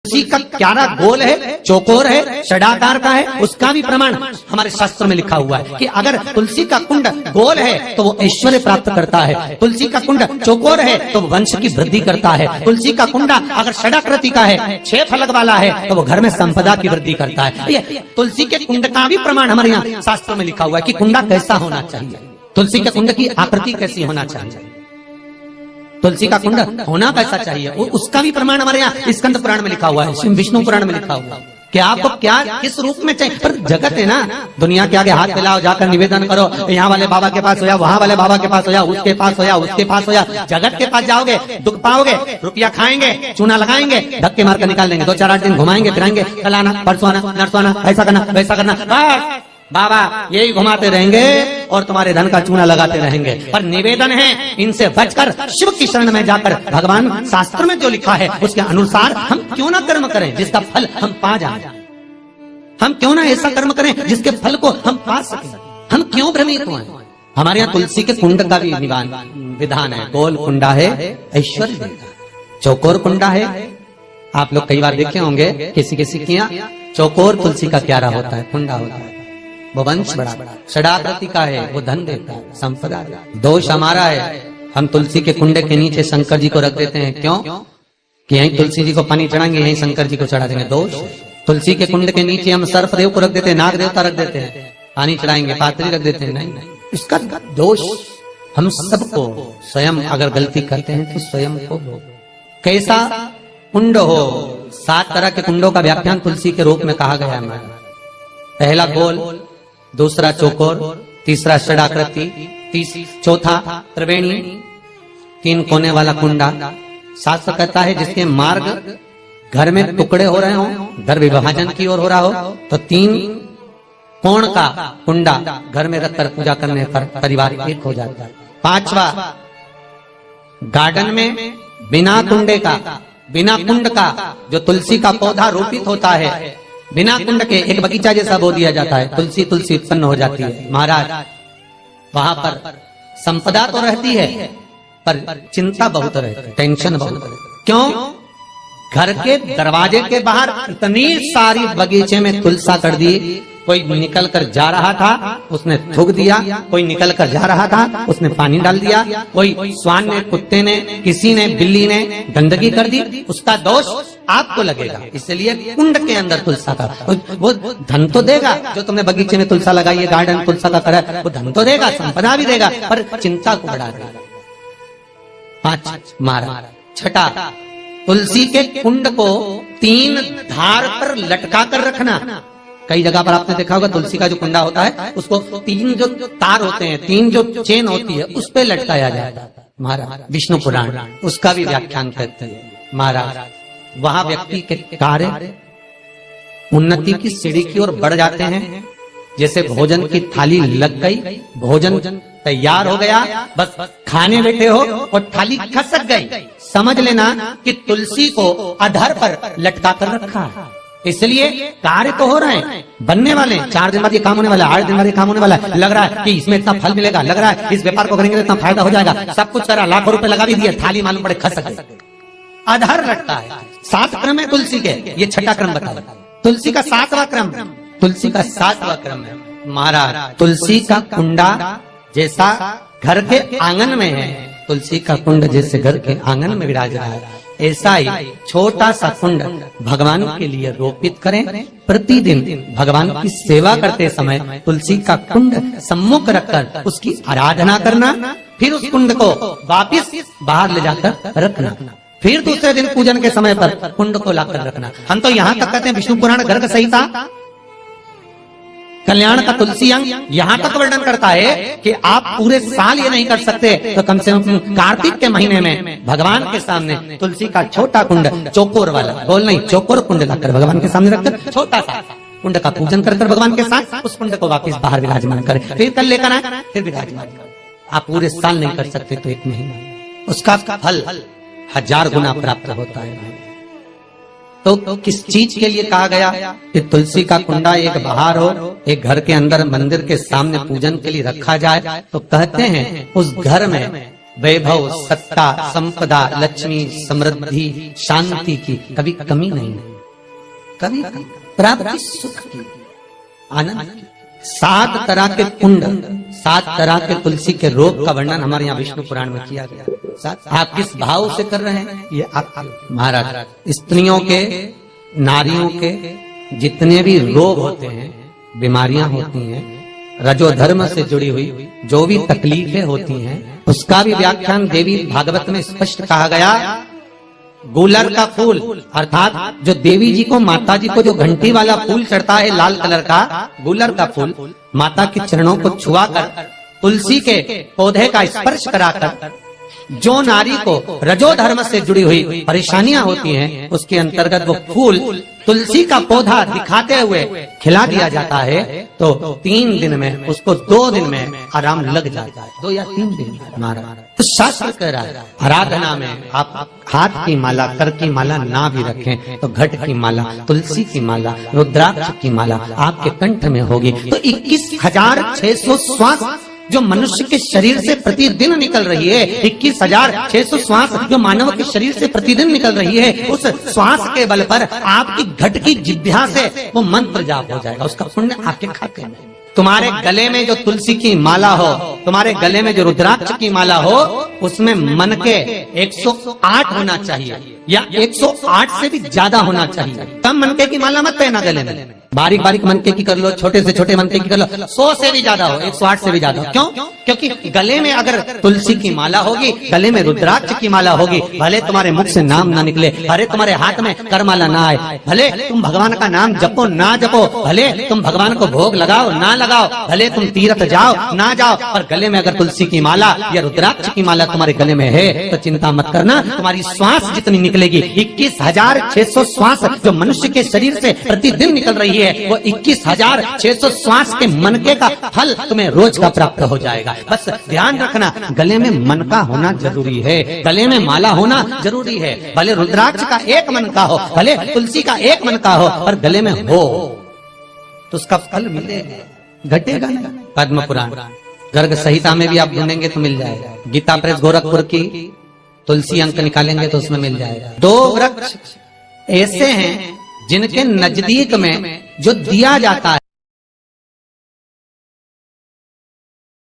तुलसी का क्यारा गोल है, चौकोर है, षडाकार का है, उसका भी प्रमाण हमारे शास्त्र में लिखा हुआ है कि अगर तुलसी का कुंड गोल है तो वो ऐश्वर्य प्राप्त करता है, तुलसी का कुंड चौकोर है तो वंश की वृद्धि करता है, तुलसी का कुंडा अगर षडाकृति का है, 6 फलक वाला है तो वो घर में संपदा की वृद्धि करता है। ये तुलसी के कुंड का भी प्रमाण हमारे यहाँ शास्त्र में लिखा हुआ है कि कुंडा कैसा होना चाहिए, तुलसी के कुंड की आकृति कैसी होना चाहिए, तुलसी का कुंड होना कैसा चाहिए, उसका भी प्रमाण हमारे यहाँ स्कंद पुराण में लिखा हुआ है, विष्णु पुराण में लिखा हुआ है कि आपको क्या किस रूप में चाहिए। पर जगत है ना, दुनिया के आगे हाथ फैलाओ, जाकर निवेदन करो, यहाँ वाले बाबा के पास हो या वहाँ वाले बाबा के पास हो या उसके पास हो या उसके पास हो या जगत के पास जाओगे, दुख पाओगे, रुपया खाएंगे, चूना लगाएंगे, धक्के मारकर निकाल देंगे, 2-4-8 दिन घुमाएंगे फिराएंगे, कल आना परसों आना नरसों आना, ऐसा करना वैसा करना, बस बाबा यही घुमाते रहेंगे और तुम्हारे धन का चूना लगाते रहेंगे। पर निवेदन है इनसे बचकर शिव की शरण में जाकर भगवान शास्त्र में जो लिखा है उसके अनुसार हम क्यों ना कर्म करें जिसका फल हम पा जाए, हम क्यों ना ऐसा कर्म करें जिसके फल को हम पा सकें, हम क्यों भ्रमित हुए। हमारे यहाँ तुलसी के कुंड का भी विधान है, गोल कुंडा है ऐश्वर्य देगा, चौकोर कुंडा है, आप लोग कई बार देखे होंगे किसी किसी के यहाँ चौकोर तुलसी का क्यारा होता है, कुंडा होता है, वो वंश बड़ा, षडाकृति का है, वो धन देता है, संपदा देता है। दोष हमारा है, हम तुलसी के कुंडे के नीचे शंकर जी को रख देते हैं, क्यों कि यहीं तुलसी जी को पानी चढ़ाएंगे, यहीं शंकर जी को चढ़ा देंगे, दोष। तुलसी के कुंड के नीचे हम सर्पदेव को रख देते हैं, नाग देवता रख देते हैं, पानी चढ़ाएंगे, पात्री रख देते हैं, नहीं, इसका दोष हम सबको स्वयं अगर गलती करते हैं तो स्वयं को। कैसा कुंड हो, 7 तरह के कुंडों का व्याख्यान तुलसी के रूप में कहा गया है। पहला गोल, दूसरा चौकोर, तीसरा षडाकृति, चौथा त्रिवेणी, 3 कोने वाला कुंडा। शास्त्र कहता है जिसके मार्ग घर में टुकड़े हो रहे हो, घर विभाजन की ओर हो रहा हो, तो 3 कोण का कुंडा घर में रखकर पूजा करने पर परिवार एक हो जाता है। 5वां, गार्डन में बिना कुंडे का, बिना कुंड का जो तुलसी का पौधा रोपित होता है, बिना कुंड के एक बगीचा जैसा बो दिया जाता है, तुलसी तुलसी उत्पन्न हो जाती है। महाराज वहां पर संपदा तो रहती है पर चिंता बहुत रहती है, टेंशन बहुत रहती है। क्यों? घर के दरवाजे के बाहर इतनी सारी बगीचे में तुलसा कर दी, कोई निकल कर जा रहा था उसने थूक दिया, कोई निकल कर जा रहा था उसने पानी डाल दिया, कोई श्वान ने, कुत्ते ने, किसी ने, बिल्ली ने गंदगी कर दी, उसका दोष आपको लगेगा। इसलिए कुंड के अंदर तुलसा का वो धन तो देगा, जो तुमने बगीचे में तुलसा लगाई है, गार्डन तुलसा का करा, वो धन तो देगा, संपदा भी देगा, पर चिंता को बढ़ा देगा। 5 मारा। छठा, तुलसी के कुंड को 3 धार पर लटका कर रखना। कई जगह पर आपने देखा होगा तुलसी का जो कुंडा होता है उसको 3 जो तार होते हैं, 3 जो चेन होती है उस पे लटकाया जाता है। महाराज विष्णु पुराण उसका भी व्याख्यान करते हैं। महाराज वहां व्यक्ति के कार्य उन्नति की सीढ़ी की ओर बढ़ जाते हैं। जैसे भोजन की थाली लग गई, भोजन तैयार हो गया, बस खाने बैठे हो और थाली खसक गई, समझ लेना कि तुलसी को अधर पर लटका कर रखा है। इसलिए कार्य तो हो रहे हैं, बनने वाले, 4 दिन बाद ये काम होने वाला है, 8 दिन बाद ये काम होने वाला है, लग रहा है कि इसमें इतना फल मिलेगा, लग रहा है इस व्यापार को करेंगे तो इतना फायदा हो जाएगा, सब कुछ करा, लाखों रुपए लगा भी दिए, थाली मालूम पड़े खसक गई, अधर लटका है। 7 क्रम है तुलसी के, ये 6ठा क्रम बताया। तुलसी का 7वां क्रम, तुलसी का 7वां क्रम है। महाराज तुलसी का कुंडा जैसा घर के आंगन में है, तुलसी का कुंड जैसे घर के आंगन में विराज रहा है, ऐसा ही छोटा सा कुंड भगवान के लिए रोपित करें। प्रतिदिन भगवान की सेवा करते समय तुलसी का कुंड सम्मुख रखकर उसकी आराधना करना, फिर उस कुंड को वापिस बाहर ले जाकर रखना, फिर दूसरे दिन पूजन के समय पर कुंड को लाकर रखना। हम तो यहाँ तक कहते हैं विष्णु पुराण गर्ग संहिता कल्याण का तुलसी अंग यहाँ तक वर्णन करता है कि आप पूरे साल ये नहीं कर सकते तो कम से कम कार्तिक के महीने में भगवान के सामने तुलसी का छोटा कुंड, चौकोर वाला, गोल नहीं, चौकोर कुंड लाकर भगवान के सामने रखकर छोटा सा कुंड का पूजन कर भगवान के साथ उस कुंड को वापस बाहर विराजमान करें, फिर कल लेकर आए, फिर विराजमान करें। आप पूरे साल नहीं कर सकते तो 1 महीना, उसका फल 1000 गुना प्राप्त होता है। तो किस चीज के लिए कहा गया कि तुलसी का कुंडा एक बाहर हो, एक घर के अंदर मंदिर के सामने पूजन के लिए रखा जाए, तो कहते हैं उस घर में वैभव, सत्ता, संपदा, लक्ष्मी, समृद्धि, शांति की कभी कमी नहीं है। कभी प्राप्ति सुख की, आनंद की। 7 तरह के कुंड, 7 तरह के तुलसी के रोग का वर्णन हमारे यहाँ विष्णु पुराण में किया गया। आप किस भाव से कर रहे हैं ये आप महाराज। स्त्रियों के, नारियों के जितने भी रोग होते हैं, बीमारियां होती हैं, रजोधर्म से जुड़ी हुई जो भी तकलीफें होती हैं, उसका भी व्याख्यान देवी भागवत में स्पष्ट कहा गया। गुलर का फूल अर्थात जो देवी जी को, माता जी को जो घंटी वाला फूल चढ़ता है लाल कलर का, गुलर का फूल माता के चरणों को छुआकर, तुलसी के पौधे का स्पर्श कराकर जो नारी को रजोधर्म से जुड़ी हुई परेशानियां होती हैं, उसके अंतर्गत वो फूल तुलसी का पौधा दिखाते हुए खिला दिया जाता है, तो 3 दिन में उसको 2 दिन में आराम लग जाता है। 2 या 3 दिन महाराज। तो शास्त्र कह रहा है आराधना में आप हाथ की माला, कर की माला ना भी रखें तो घट की माला, तुलसी की माला, रुद्राक्ष की माला आपके कंठ में होगी। तो 21,600 श्वास जो मनुष्य के शरीर से प्रतिदिन निकल रही है, 21,600 श्वास जो मानव के शरीर से प्रतिदिन निकल रही है, उस श्वास के बल पर आपकी घट की जिह्वा से वो मंत्र जाप हो जाएगा, उसका पुण्य आपके खाते में। तुम्हारे गले में जो तुलसी की माला हो, तुम्हारे गले में जो रुद्राक्ष की माला हो, उसमें मन के 108 होना चाहिए या 108 से भी ज्यादा होना चाहिए। कम मनके की माला मत पहना गले में, बारीक बारीक मनके की कर लो, छोटे से छोटे मनके की कर लो, 100 से भी ज्यादा हो, 108 से भी ज्यादा हो। क्यों? क्योंकि गले में अगर तुलसी की माला होगी, गले में रुद्राक्ष की माला होगी, भले तुम्हारे मुख से नाम ना निकले, भले तुम्हारे हाथ में करमाला ना आए, भले तुम भगवान का नाम जपो ना जपो, भले तुम भगवान को भोग लगाओ ना लगाओ, भले तुम तीर्थ जाओ ना जाओ, और गले में अगर तुलसी की माला या रुद्राक्ष की माला तुम्हारे गले में है तो चिंता मत करना, तुम्हारी श्वास जितनी निकलेगी, 21,600 श्वास जो मनुष्य के शरीर से प्रतिदिन निकल रही है, वो 21,600 श्वास के मनके का फल तुम्हें रोज का प्राप्त हो जाएगा। बस ध्यान रखना, गले में मनका होना जरूरी है, गले में माला होना जरूरी है। भले रुद्राक्ष का 1 मनका हो, भले तुलसी का 1 मनका हो, और गले में हो तो उसका फल मिलेगा, घटेगा नहीं। पद्म पुराण गर्ग संहिता में भी आप ढूंढेंगे तो मिल जाएगा। गीता प्रेस गोरखपुर की तुलसी अंक निकालेंगे तो उसमें मिल जाएगा। 2 वृक्ष ऐसे हैं जिनके नजदीक में जो दिया जाता है